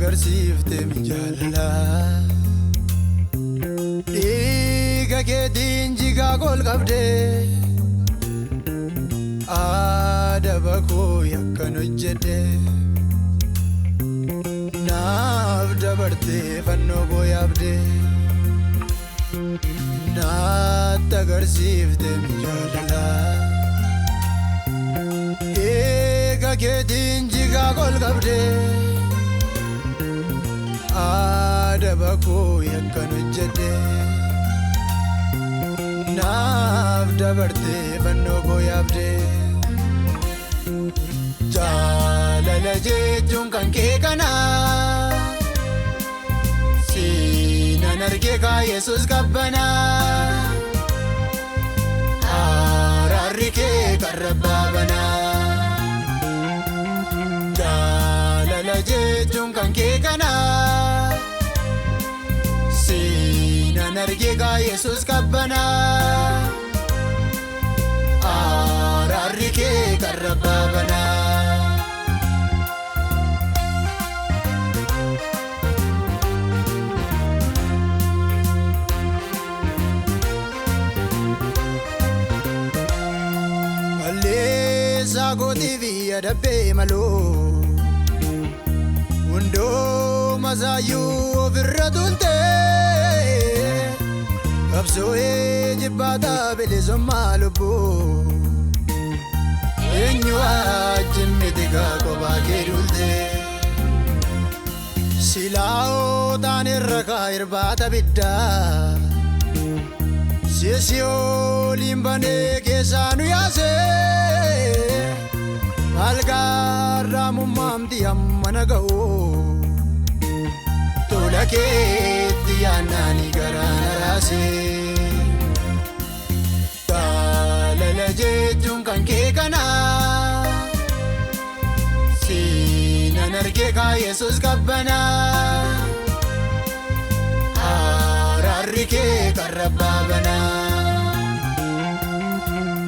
agarsiifte mijaalala dhiiga keetiin jigaa kol qabde adaba koo yakkan hojjedhe naaf dabarte fannoo koo yaabde naatti agarsiifte mijaalala dhiiga keetiin jigaa kol qabde adaba koo yakkan hojjedhe naaf dabarte fannoo koo yaabde jaalala jechuun kan kee kana siinan argee kaa Yesuus qabbana araarri kee karra baabana jaalala jechuun kan kee kana siinan argee kaa Yesuus qabbana araarri kee karra baabana Sagoti via da be malo undo mazayu virradunte absoe jibata belezo malubo enywa jimmetiga ko bagerulte silao tanirraka irbata bidda sesio limbane kesanu yase algarra mumamti ammana ga'u tola keetti yaannani garana raase jaalala jechuun kan kee kana siinan argee kaa Yesuus qabbana araarri kee karra baabana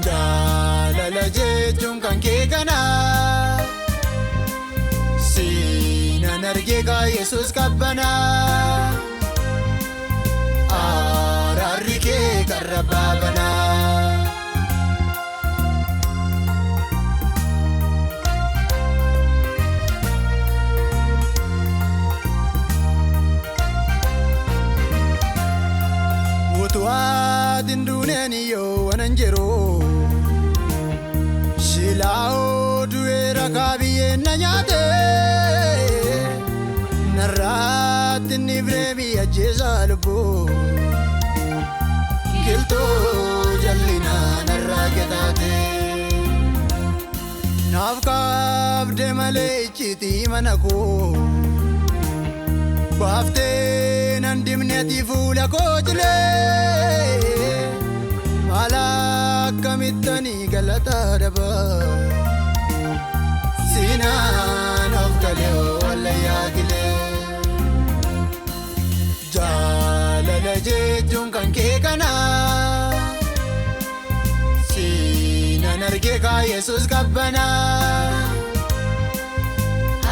jaalala jechuun kan kee kana siinan argee kaa Yesuus qabbana araarri kee karra baabana utuwaatin duuneen yoo wanan jiruu silao duera kabiye na nyaate narrat ni brebi ajeza lubo kilto jallina narragetate nafkab de male chiti manako bafte nandimneti fula kojle malakamitani galata daba sinan of kaleo wala yagile jaalala jechuun kan kee kana siinan argee kaa Yesuus qabbana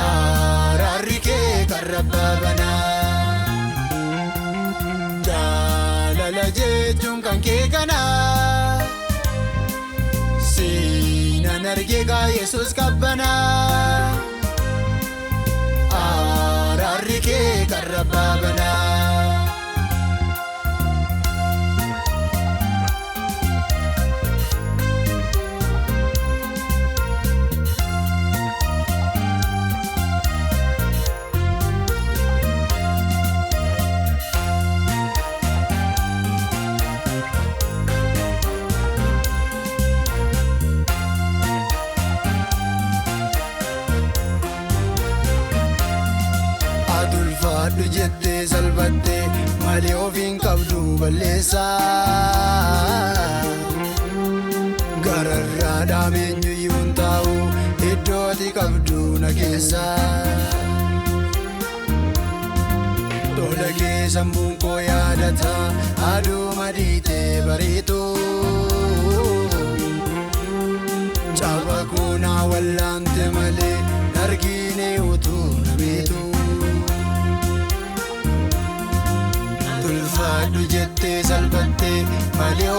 araarri kee karra baabana jaalala jechuun kan kee kana siinan argee kaa Yesuus qabbana araarri kee karra baabana adulfaadhu jettee salphatte malee ofiin qabdu balleessa gararraa dhaameenyu iyyuun taa'u iddooti qabdu na keessa tola kee sammuun koo yaadata aduu madiitee bareetu caba koo naa wallaante malee nargiine utuu nameetu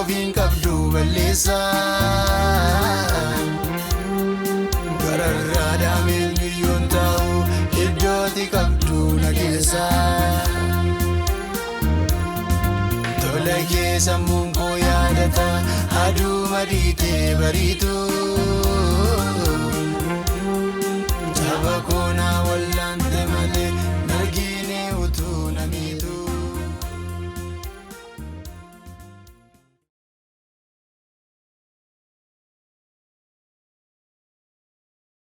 nafiin qabdu balleessa gararraa daameen biyyoon taa'u iddooti qabdu na keessa tola kee sammuun koo yaadata aduu madiitee bariitu.